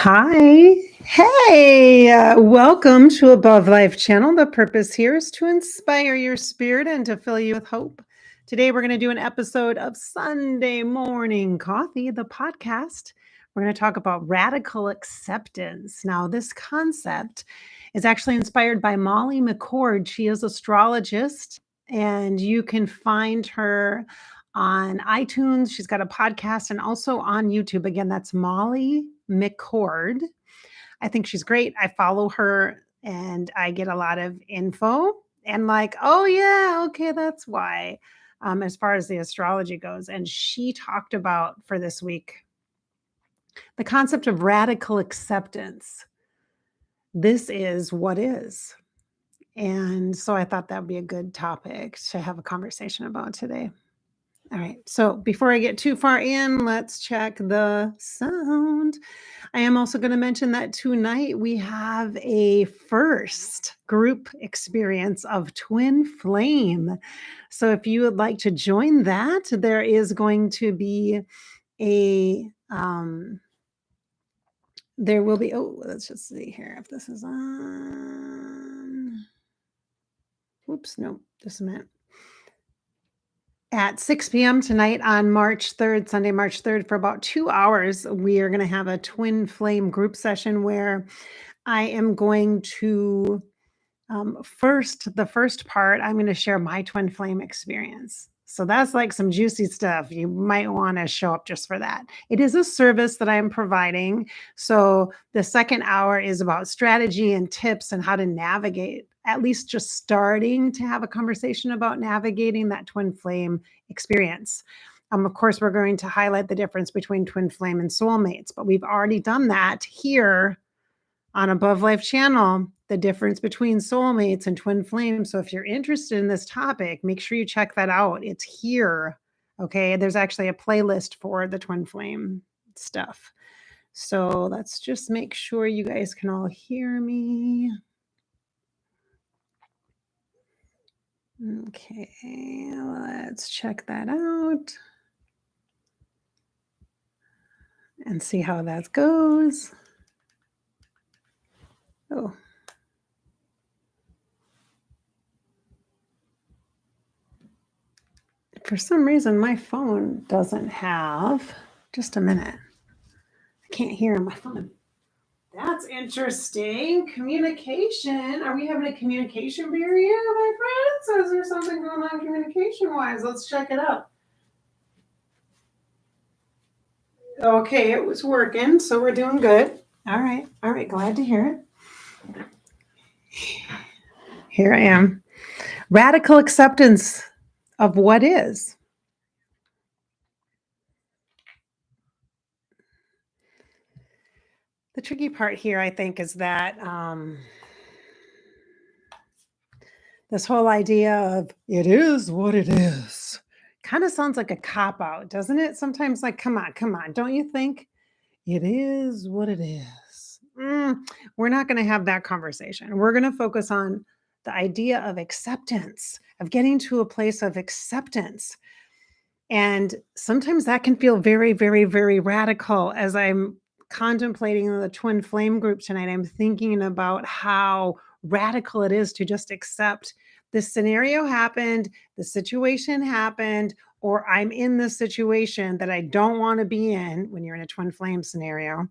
Hi. Hey, welcome to Above Life Channel. The purpose here is to inspire your spirit and to fill you with hope. Today, we're going to do an episode of Sunday Morning Coffee, the podcast. We're going to talk about radical acceptance. Now, this concept is actually inspired by Molly McCord. She is an astrologist, and you can find her on iTunes. She's got a podcast and also on YouTube. Again, that's Molly McCord. I think she's great. I follow her and I get a lot of info and like, oh yeah, okay, that's why. As far as the astrology goes. And she talked about for this week the concept of radical acceptance. This is what is. And so I thought that would be a good topic to have a conversation about today. All right. So before I get too far in, let's check the sound. I am also going to mention that tonight we have a first group experience of Twin Flame. So if you would like to join that, there is going to be there will be, let's just see here if this is on. Oops, no, just a minute. At 6 p.m. tonight on March 3rd, Sunday, March 3rd, for about 2 hours, we are going to have a Twin Flame group session where I am going to, the first part, I'm going to share my Twin Flame experience. So that's like some juicy stuff. You might want to show up just for that. It is a service that I'm providing. So the second hour is about strategy and tips and how to navigate, at least just starting to have a conversation about navigating that Twin Flame experience. Of course, we're going to highlight the difference between Twin Flame and soulmates, but we've already done that here on Above Life Channel, the difference between soulmates and Twin Flame. So if you're interested in this topic, make sure you check that out. It's here. Okay. There's actually a playlist for the Twin Flame stuff. So let's just make sure you guys can all hear me. Okay, let's check that out and see how that goes. Oh. For some reason, my phone doesn't have, just a minute. I can't hear my phone. That's interesting. Communication. Are we having a communication barrier, my friends? Or is there something going on communication-wise? Let's check it out. Okay, it was working, so we're doing good. All right. Glad to hear it. Here I am. Radical acceptance of what is. The tricky part here, I think, is that this whole idea of it is what it is kind of sounds like a cop-out, doesn't it? Sometimes like, come on, don't you think? It is what it is. We're not going to have that conversation. We're going to focus on the idea of acceptance, of getting to a place of acceptance. And sometimes that can feel very, very, very radical. As I'm contemplating the Twin Flame group tonight, I'm thinking about how radical it is to just accept this scenario happened, the situation happened, or I'm in this situation that I don't want to be in when you're in a Twin Flame scenario.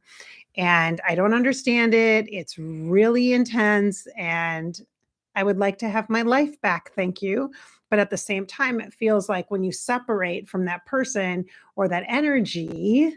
And I don't understand it. It's really intense. And I would like to have my life back. Thank you. But at the same time, it feels like when you separate from that person or that energy,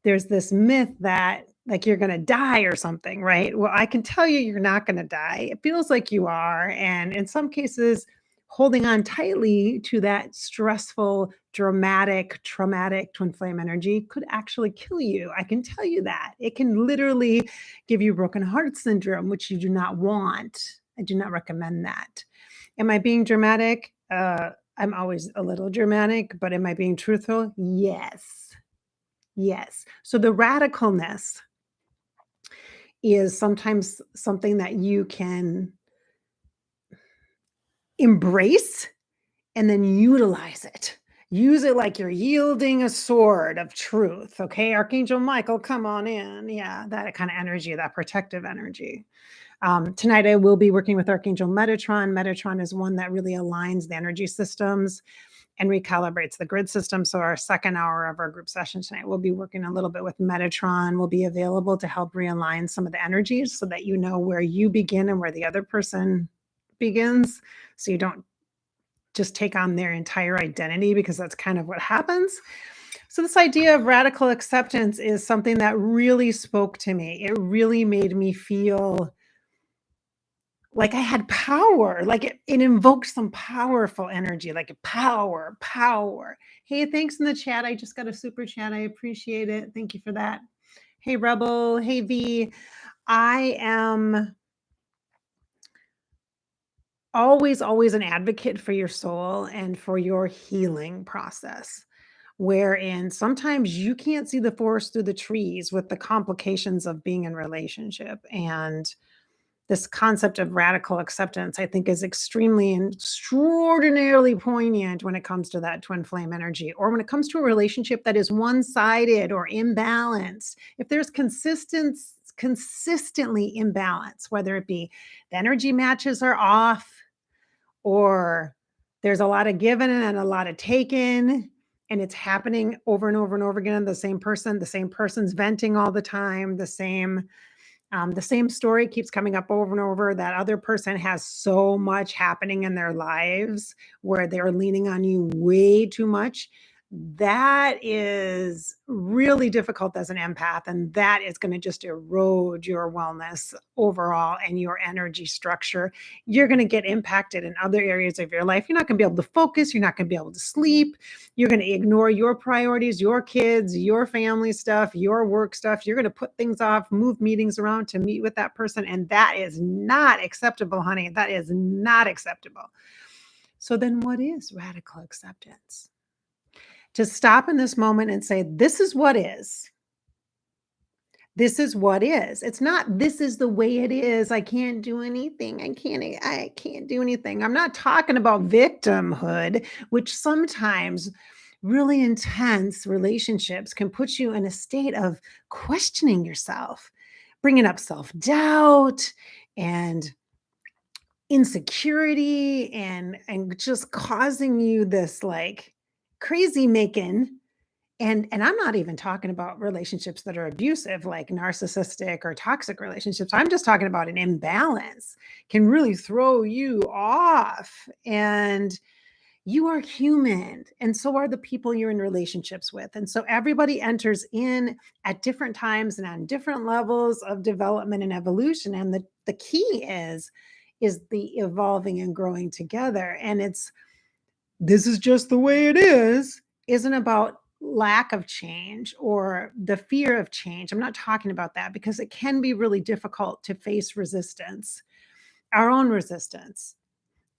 there's this myth that like you're going to die or something, right? Well, I can tell you you're not going to die. It feels like you are. And in some cases, holding on tightly to that stressful, dramatic, traumatic Twin Flame energy could actually kill you. I can tell you that. It can literally give you broken heart syndrome, which you do not want. I do not recommend that. Am I being dramatic? I'm always a little dramatic, but am I being truthful? Yes. So the radicalness is sometimes something that you can embrace and then utilize it. Use it like you're yielding a sword of truth. Okay. Archangel Michael, come on in. Yeah. That kind of energy, that protective energy. Tonight, I will be working with Archangel Metatron. Metatron is one that really aligns the energy systems and recalibrates the grid system. So, our second hour of our group session tonight, we'll be working a little bit with Metatron. Will be available to help realign some of the energies so that you know where you begin and where the other person begins. So, you don't just take on their entire identity because that's kind of what happens. So, this idea of radical acceptance is something that really spoke to me. It really made me feel like I had power, like it invoked some powerful energy, like power, power. Hey, thanks in the chat. I just got a super chat. I appreciate it. Thank you for that. Hey, Rebel. Hey, V. I am always an advocate for your soul and for your healing process, wherein sometimes you can't see the forest through the trees with the complications of being in relationship. And this concept of radical acceptance, I think, is extremely and extraordinarily poignant when it comes to that twin flame energy, or when it comes to a relationship that is one-sided or imbalanced. If there's consistently imbalance, whether it be the energy matches are off, or there's a lot of given and a lot of taken, and it's happening over and over and over again. The same person's venting all the time, the same story keeps coming up over and over. That other person has so much happening in their lives where they're leaning on you way too much. That is really difficult as an empath, and that is going to just erode your wellness overall and your energy structure. You're going to get impacted in other areas of your life. You're not going to be able to focus. You're not going to be able to sleep. You're going to ignore your priorities, your kids, your family stuff, your work stuff. You're going to put things off, move meetings around to meet with that person. And that is not acceptable, honey. That is not acceptable. So then what is radical acceptance? To stop in this moment and say, this is what is. This is what is. It's not this is the way it is. I can't do anything. I can't do anything. I'm not talking about victimhood, which sometimes really intense relationships can put you in a state of questioning yourself, bringing up self-doubt and insecurity and just causing you this like crazy making. And I'm not even talking about relationships that are abusive, like narcissistic or toxic relationships. I'm just talking about an imbalance can really throw you off. And you are human, and so are the people you're in relationships with. And so everybody enters in at different times and on different levels of development and evolution. And the key is the evolving and growing together. And it's this is just the way it is, isn't about lack of change or the fear of change. I'm not talking about that because it can be really difficult to face resistance, our own resistance.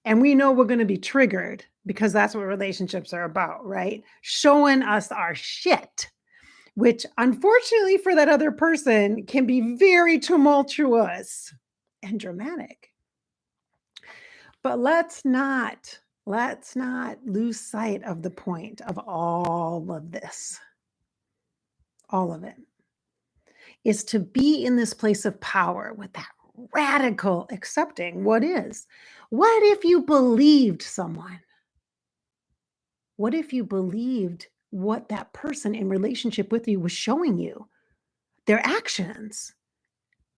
And we know we're going to be triggered because that's what relationships are about, right? Showing us our shit, which unfortunately for that other person can be very tumultuous and dramatic. But let's not lose sight of the point of all of this. All of it is to be in this place of power with that radical accepting what is. What if you believed someone? What if you believed what that person in relationship with you was showing you? Their actions.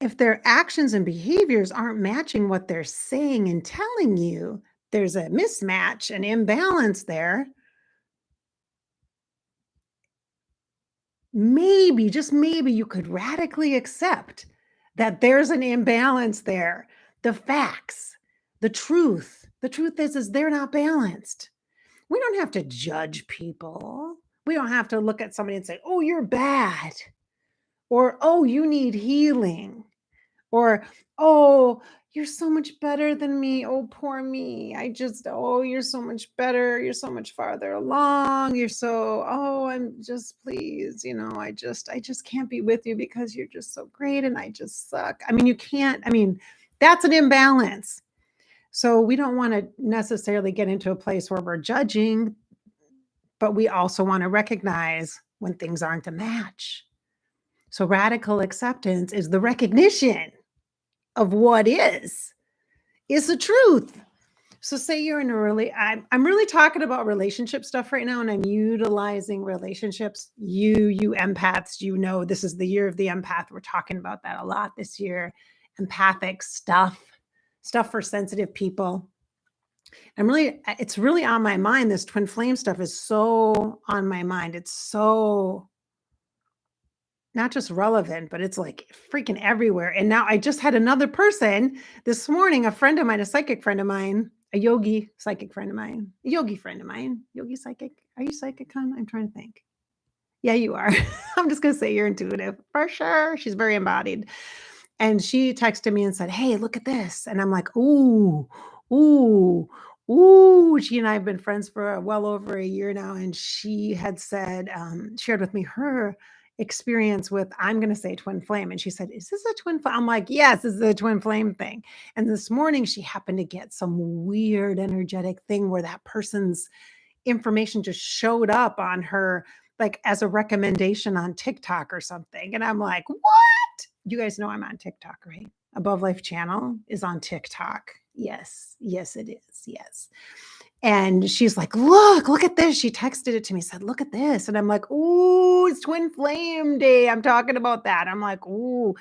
If their actions and behaviors aren't matching what they're saying and telling you, there's a mismatch, an imbalance there. Maybe, just maybe, you could radically accept that there's an imbalance there. The facts, the truth. The truth is they're not balanced. We don't have to judge people. We don't have to look at somebody and say, "Oh, you're bad," or "Oh, you need healing," or "Oh, you're so much better than me. Oh, poor me. Oh, you're so much better. You're so much farther along. I'm just, please, I just can't be with you because you're just so great and I just suck." I mean, you can't, I mean, that's an imbalance. So we don't want to necessarily get into a place where we're judging, but we also want to recognize when things aren't a match. So radical acceptance is the recognition of what is the truth. So say you're in a really I'm really talking about relationship stuff right now, and I'm utilizing relationships. You empaths, you know this is the year of the empath. We're talking about that a lot this year. Empathic stuff for sensitive people. It's really on my mind. This twin flame stuff is so on my mind. It's so not just relevant, but it's like freaking everywhere. And now I just had another person this morning, a friend of mine, a psychic friend of mine, a yogi psychic friend of mine, a yogi friend of mine, yogi psychic. Are you psychic, hon? I'm trying to think. Yeah, you are. I'm just gonna say you're intuitive for sure. She's very embodied. And she texted me and said, "Hey, look at this." And I'm like, "Ooh, ooh, ooh." She and I have been friends for well over a year now. And she had said, shared with me her experience with, I'm going to say twin flame. And she said, "Is this a twin flame?" I'm like, "Yes, this is a twin flame thing." And this morning she happened to get some weird energetic thing where that person's information just showed up on her, like as a recommendation on TikTok or something. And I'm like, "What?" You guys know I'm on TikTok, right? Above Life channel is on TikTok. Yes. Yes, it is. Yes. And she's like, look at this. She texted it to me, said, "Look at this." And I'm like, "Ooh, it's twin flame day." I'm talking about that. I'm like, "Ooh,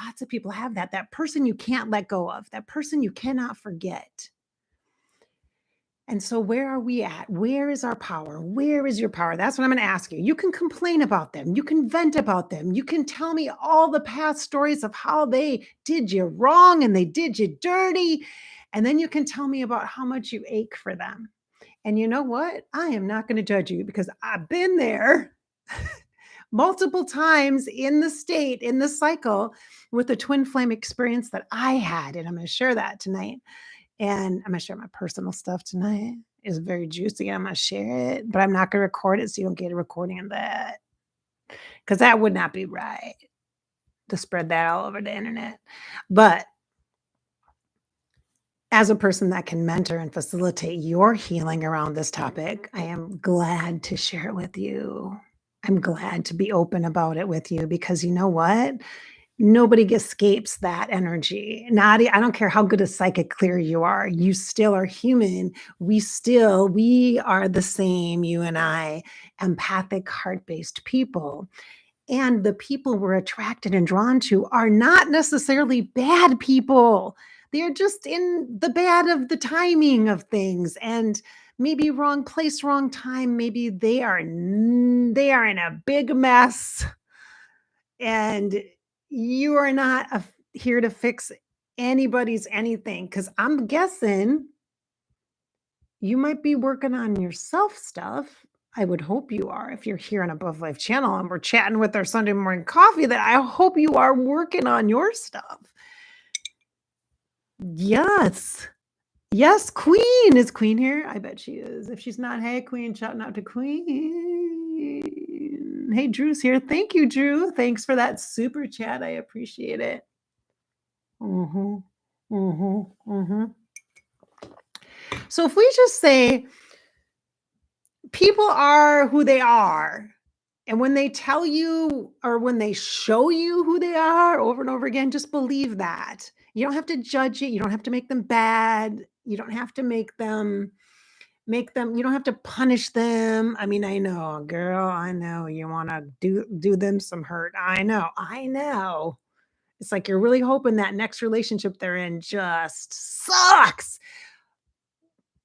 lots of people have that. That person you can't let go of, that person you cannot forget." And so where are we at? Where is our power? Where is your power? That's what I'm going to ask you. You can complain about them. You can vent about them. You can tell me all the past stories of how they did you wrong and they did you dirty. And then you can tell me about how much you ache for them. And you know what? I am not going to judge you because I've been there multiple times in the state, in the cycle with the twin flame experience that I had. And I'm going to share that tonight. And I'm gonna share my personal stuff tonight. It's very juicy. I'm gonna share it, but I'm not gonna record it so you don't get a recording of that, because that would not be right to spread that all over the internet. But as a person that can mentor and facilitate your healing around this topic, I am glad to share it with you. I'm glad to be open about it with you because you know what? Nobody escapes that energy. Not I don't care how good a psychic clear you are. You still are human. We are the same, you and I, empathic, heart-based people. And the people we're attracted and drawn to are not necessarily bad people. They're just in the bad of the timing of things and maybe wrong place, wrong time. Maybe they are in a big mess and you are not here to fix anybody's anything because I'm guessing you might be working on yourself stuff. I would hope you are. If you're here on Above Life channel and we're chatting with our Sunday morning coffee, that I hope you are working on your stuff. Yes. Yes, Queen. Is Queen here? I bet she is. If she's not, hey, Queen, shouting out to Queen. Hey, Drew's here. Thank you, Drew. Thanks for that super chat. I appreciate it. Mhm. Mhm. Mhm. So if we just say people are who they are, and when they tell you or when they show you who they are over and over again, just believe that. You don't have to judge it. You don't have to make them bad. You don't have to make them you don't have to punish them. I mean, I know, girl, I know you want to do them some hurt. I know. I know. It's like you're really hoping that next relationship they're in just sucks.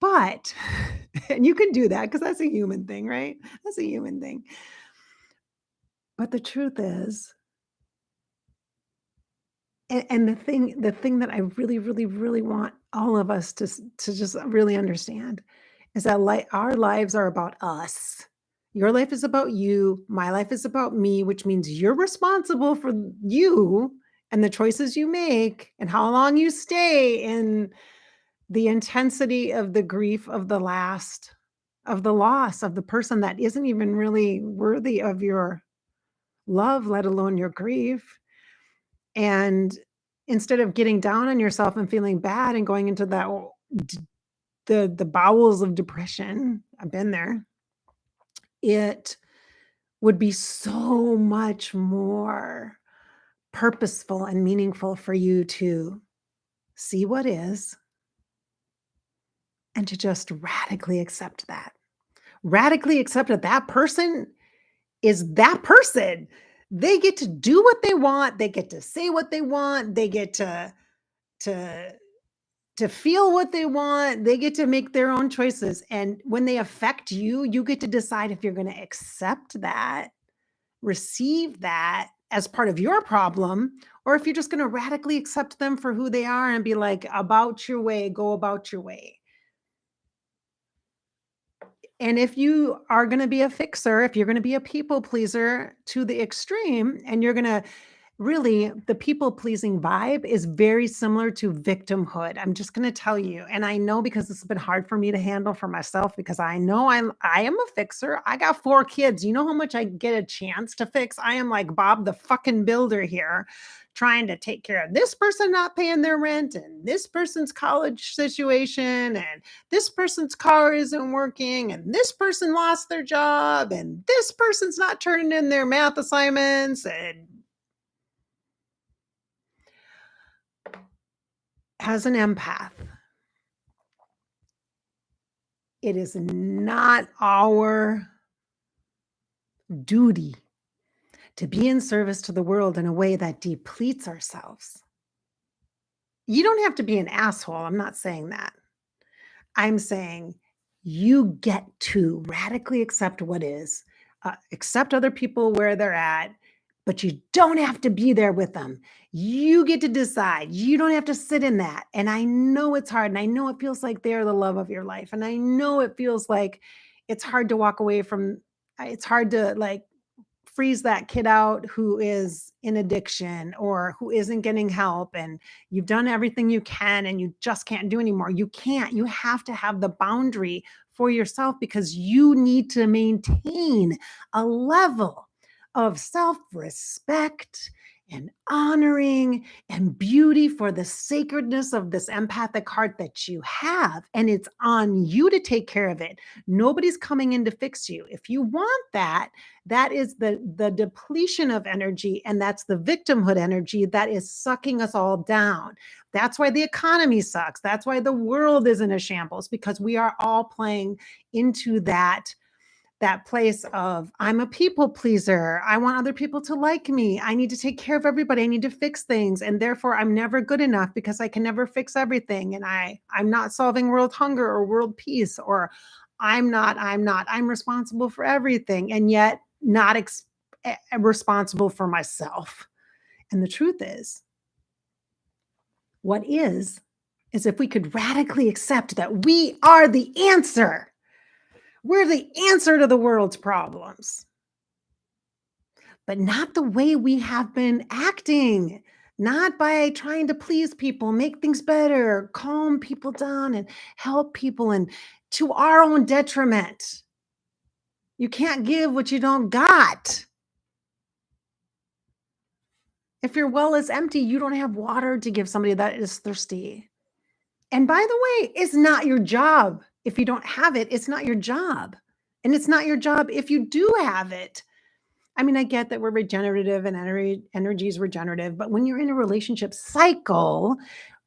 But and you can do that because that's a human thing, right? That's a human thing. But the truth is, and the thing that I really, really, really want all of us to just really understand is that our lives are about us. Your life is about you. My life is about me, which means you're responsible for you and the choices you make and how long you stay in the intensity of the grief of of the loss of the person that isn't even really worthy of your love, let alone your grief. And instead of getting down on yourself and feeling bad and going into that the bowels of depression, I've been there. it would be so much more purposeful and meaningful for you to see what is and to just radically accept that. Radically accept that that person is that person. They get to do what they want, they get to say what they want, they get to to feel what they want, they get to make their own choices, and when they affect you, you get to decide if you're gonna accept that, receive that as part of your problem, or if you're just gonna radically accept them for who they are and be like, "About your way, go about your way." And if you are gonna be a fixer, if you're gonna be a people pleaser to the extreme, and you're gonna really, the people pleasing vibe is very similar to victimhood. I'm just going to tell you. And I know because this has been hard for me to handle for myself because I know I am a fixer. I got 4 kids. You know how much I get a chance to fix? I am like Bob the fucking builder here, trying to take care of this person not paying their rent and this person's college situation and this person's car isn't working and this person lost their job and this person's not turning in their math assignments. And as an empath, it is not our duty to be in service to the world in a way that depletes ourselves. You don't have to be an asshole. I'm not saying that. I'm saying you get to radically accept what is, accept other people where they're at, but you don't have to be there with them. You get to decide. You don't have to sit in that. And I know it's hard. And I know it feels like they're the love of your life. And I know it feels like it's hard to walk away from, it's hard to like freeze that kid out who is in addiction or who isn't getting help and you've done everything you can and you just can't do anymore. You can't. You have to have the boundary for yourself because you need to maintain a level of self-respect and honoring and beauty for the sacredness of this empathic heart that you have. And it's on you to take care of it. Nobody's coming in to fix you. If you want that, that is the depletion of energy, and that's the victimhood energy that is sucking us all down. That's why the economy sucks. That's why the world is in a shambles because we are all playing into that place of I'm a people pleaser. I want other people to like me. I need to take care of everybody. I need to fix things. And therefore I'm never good enough because I can never fix everything. And I'm not solving world hunger or world peace, or I'm responsible for everything. And yet not responsible for myself. And the truth is, what is if we could radically accept that we are the answer. We're the answer to the world's problems, but not the way we have been acting, not by trying to please people, make things better, calm people down, and help people, and to our own detriment. You can't give what you don't got. If your well is empty, you don't have water to give somebody that is thirsty. And by the way, it's not your job. If you don't have it, it's not your job. And it's not your job if you do have it. I mean, I get that we're regenerative and energy is regenerative, but when you're in a relationship cycle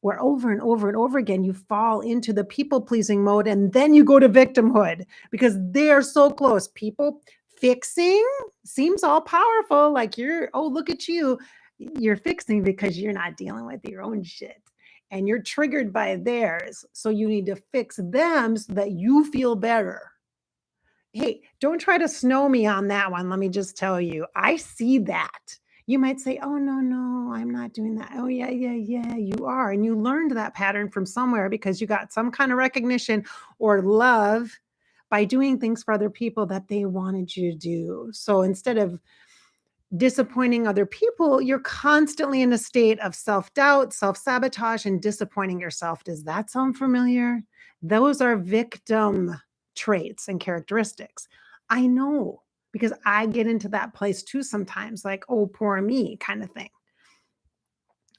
where over and over and over again you fall into the people pleasing mode and then you go to victimhood because they're so close. People fixing seems all powerful, like oh, look at you. You're fixing because you're not dealing with your own shit and you're triggered by theirs. So you need to fix them so that you feel better. Hey, don't try to snow me on that one. Let me just tell you, I see that. You might say, "Oh, no, no, I'm not doing that." Oh, yeah, yeah, yeah, you are. And you learned that pattern from somewhere because you got some kind of recognition or love by doing things for other people that they wanted you to do. So instead of disappointing other people, you're constantly in a state of self doubt, self sabotage, and disappointing yourself. Does that sound familiar? Those are victim traits and characteristics. I know because I get into that place too sometimes, like, oh, poor me kind of thing.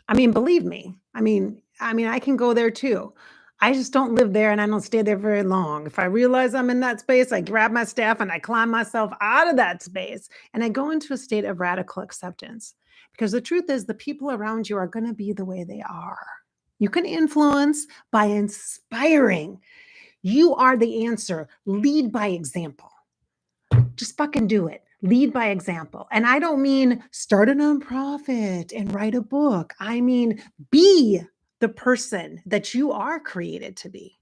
I mean, believe me. I mean, I can go there too. I just don't live there and I don't stay there very long. If I realize I'm in that space, I grab my staff and I climb myself out of that space and I go into a state of radical acceptance. Because the truth is, the people around you are going to be the way they are. You can influence by inspiring. You are the answer. Lead by example. Just fucking do it. Lead by example. And I don't mean start a nonprofit and write a book. I mean, be the person that you are created to be.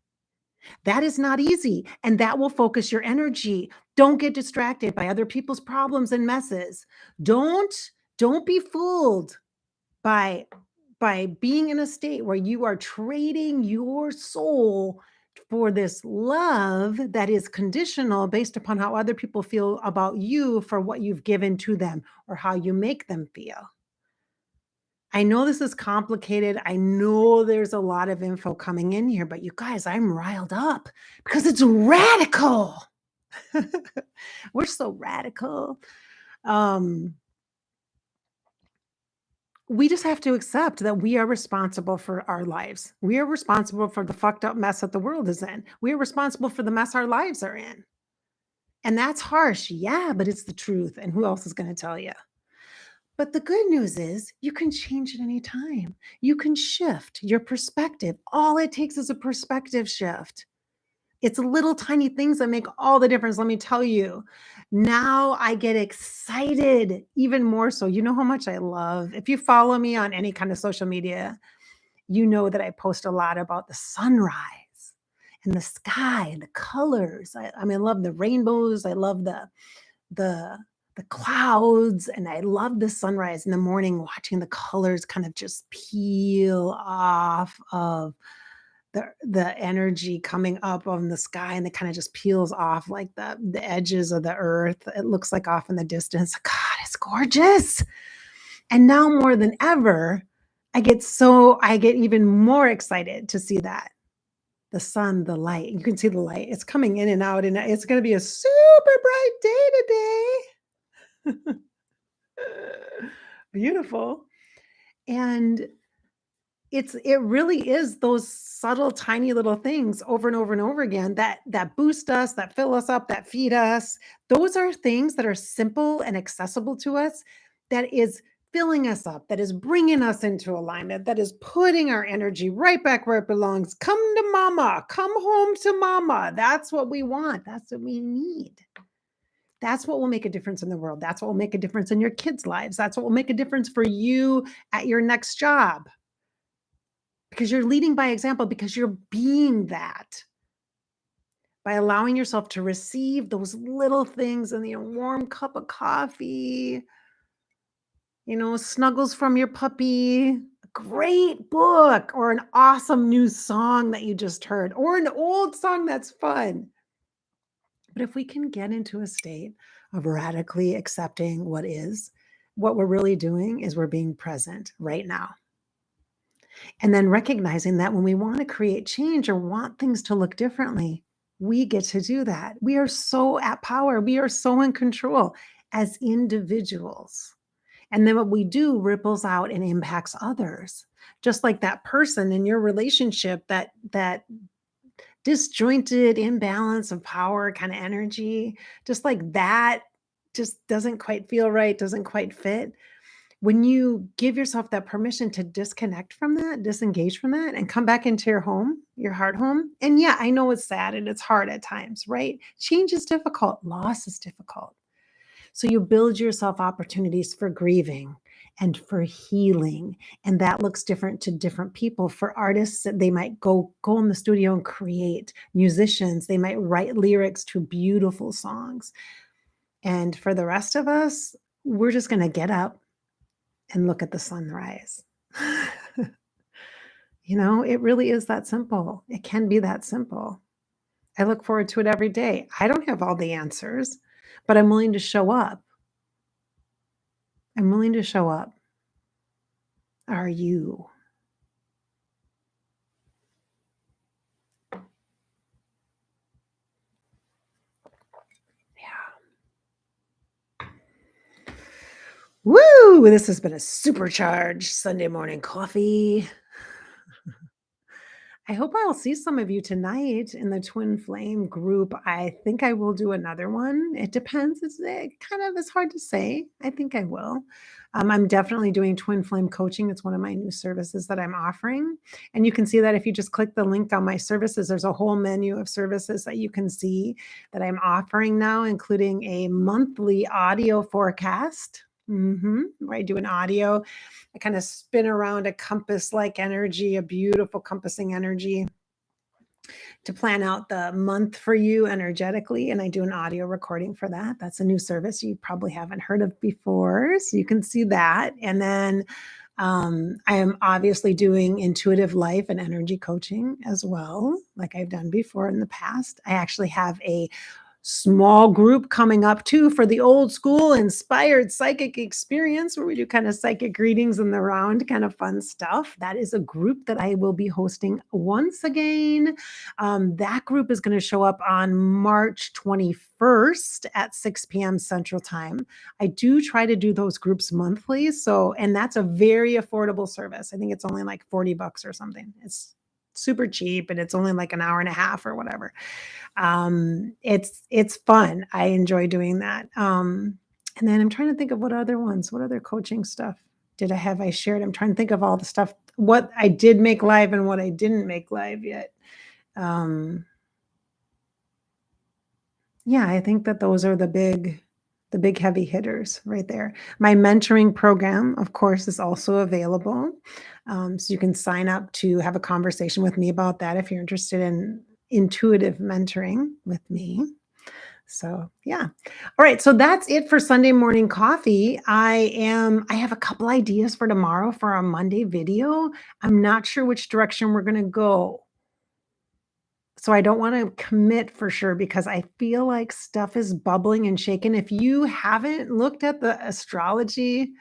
That is not easy. And that will focus your energy. Don't get distracted by other people's problems and messes. Don't, don't be fooled by being in a state where you are trading your soul for this love that is conditional based upon how other people feel about you for what you've given to them or how you make them feel. I know this is complicated. I know there's a lot of info coming in here, but you guys, I'm riled up because it's radical. We're so radical. Um, we just have to accept that we are responsible for our lives. We are responsible for the fucked up mess that the world is in. We are responsible for the mess our lives are in. And that's harsh. Yeah, but it's the truth. And who else is going to tell you? But the good news is you can change at any time. You can shift your perspective. All it takes is a perspective shift. It's little tiny things that make all the difference. Let me tell you. Now I get excited even more so. You know how much I love. If you follow me on any kind of social media, you know that I post a lot about the sunrise and the sky and the colors. I mean, I love the rainbows. I love the the clouds, and I love the sunrise in the morning, watching the colors kind of just peel off of the energy coming up on the sky, and it kind of just peels off like the edges of the earth. It looks like off in the distance. God, it's gorgeous. And now more than ever, I get even more excited to see that. The sun, the light. You can see the light. It's coming in and out, and it's going to be a super bright day today. Beautiful. And it really is those subtle, tiny little things over and over and over again that boost us, that fill us up, that feed us. Those are things that are simple and accessible to us, that is filling us up, that is bringing us into alignment, that is putting our energy right back where it belongs. Come to mama, come home to mama. That's what we want. That's what we need. That's what will make a difference in the world. That's what will make a difference in your kids' lives. That's what will make a difference for you at your next job, because you're leading by example, because you're being that by allowing yourself to receive those little things and the warm cup of coffee, snuggles from your puppy, a great book, or an awesome new song that you just heard, or an old song that's fun. But if we can get into a state of radically accepting what is, what we're really doing is we're being present right now. And then recognizing that when we want to create change or want things to look differently, we get to do that. We are so at power. We are so in control as individuals. And then what we do ripples out and impacts others. Just like that person in your relationship, that disjointed imbalance of power kind of energy, just like that just doesn't quite feel right, doesn't quite fit. When you give yourself that permission to disconnect from that, disengage from that, and come back into your home, your heart home. And yeah, I know it's sad and it's hard at times, right? Change is difficult, loss is difficult. So you build yourself opportunities for grieving and for healing. And that looks different to different people. For artists, they might go in the studio and create. Musicians, they might write lyrics to beautiful songs. And for the rest of us, we're just going to get up and look at the sunrise. It really is that simple. It can be that simple. I look forward to it every day. I don't have all the answers, but I'm willing to show up. I'm willing to show up. Are you? Yeah. Woo! This has been a supercharged Sunday morning coffee. I hope I'll see some of you tonight in the Twin Flame group. I think I will do another one. It depends. It kind of is hard to say. I think I will. I'm definitely doing Twin Flame coaching. It's one of my new services that I'm offering. And you can see that if you just click the link on my services, there's a whole menu of services that you can see that I'm offering now, including a monthly audio forecast. Where I do an audio. I kind of spin around a compass like energy, a beautiful compassing energy to plan out the month for you energetically. And I do an audio recording for that. That's a new service you probably haven't heard of before. So you can see that. And then I am obviously doing intuitive life and energy coaching as well, like I've done before in the past. I actually have a small group coming up too for the old school inspired psychic experience where we do kind of psychic readings in the round, kind of fun stuff. That is a group that I will be hosting once again. That group is going to show up on March 21st at 6 p.m. Central Time. I do try to do those groups monthly. So, and that's a very affordable service. I think it's only like $40 or something. It's super cheap and it's only like an hour and a half or whatever. It's fun. I enjoy doing that. And then I'm trying to think of what other coaching stuff I shared? I'm trying to think of all the stuff, what I did make live and what I didn't make live yet. Yeah, I think that those are the big heavy hitters right there. My mentoring program, of course, is also available. So you can sign up to have a conversation with me about that if you're interested in intuitive mentoring with me. So, yeah. All right, so that's it for Sunday morning coffee. I have a couple ideas for tomorrow for our Monday video. I'm not sure which direction we're going to go. So I don't want to commit for sure because I feel like stuff is bubbling and shaking. If you haven't looked at the astrology,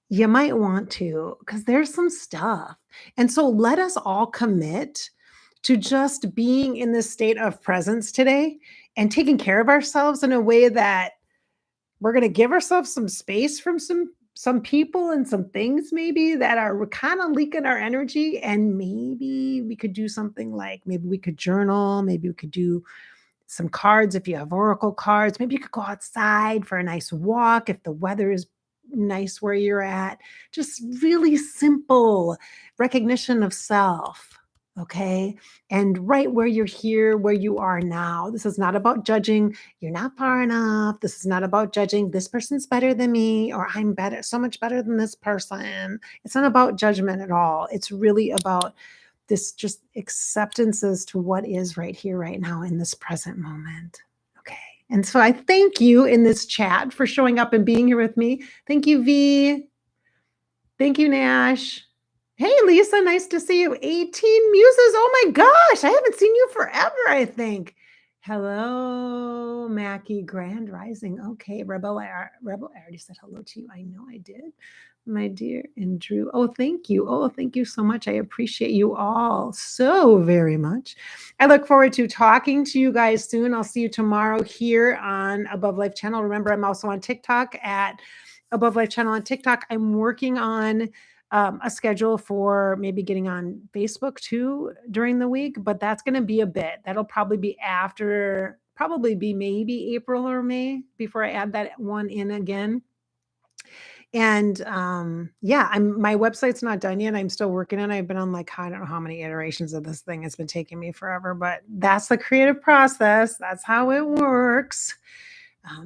you might want to because there's some stuff. And so let us all commit to just being in this state of presence today and taking care of ourselves in a way that we're going to give ourselves some space from some people and some things maybe that are kind of leaking our energy, and maybe we could do something like maybe we could journal, maybe we could do some cards if you have oracle cards, maybe you could go outside for a nice walk if the weather is nice where you're at. Just really simple recognition of self. Okay. And right where you're here, where you are now. This is not about judging. You're not far enough. This is not about judging. This person's better than me, or I'm better, so much better than this person. It's not about judgment at all. It's really about this just acceptance as to what is right here, right now in this present moment. Okay. And so I thank you in this chat for showing up and being here with me. Thank you, V. Thank you, Nash. Hey, Lisa, nice to see you. 18 muses. Oh my gosh, I haven't seen you forever, I think. Hello, Mackie, Grand Rising. Okay, Rebel, I already said hello to you. I know I did, my dear. And Drew, oh, thank you. Oh, thank you so much. I appreciate you all so very much. I look forward to talking to you guys soon. I'll see you tomorrow here on Above Life Channel. Remember, I'm also on TikTok at Above Life Channel on TikTok. I'm working on a schedule for maybe getting on Facebook too during the week, but that's going to be a bit. That'll probably be maybe April or May before I add that one in again. And yeah, my website's not done yet. I'm still working on it. I've been on like, I don't know how many iterations of this thing. It's been taking me forever, but that's the creative process. That's how it works.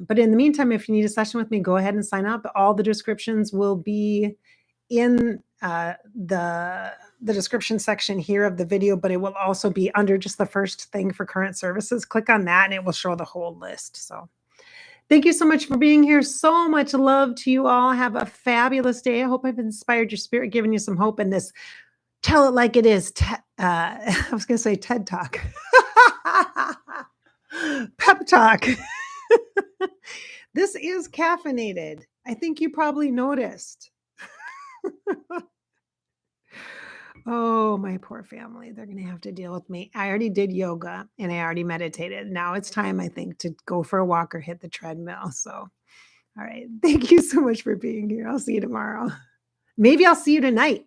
But in the meantime, if you need a session with me, go ahead and sign up. All the descriptions will be in the description section here of the video, but it will also be under just the first thing for current services. Click on that and it will show the whole list. So thank you so much for being here. So much love to you all. Have a fabulous day. I hope I've inspired your spirit, given you some hope in this tell it like it is. I was going to say TED Talk. Pep Talk. This is caffeinated. I think you probably noticed. Oh, my poor family. They're going to have to deal with me. I already did yoga and I already meditated. Now it's time, I think, to go for a walk or hit the treadmill. So, all right. Thank you so much for being here. I'll see you tomorrow. Maybe I'll see you tonight.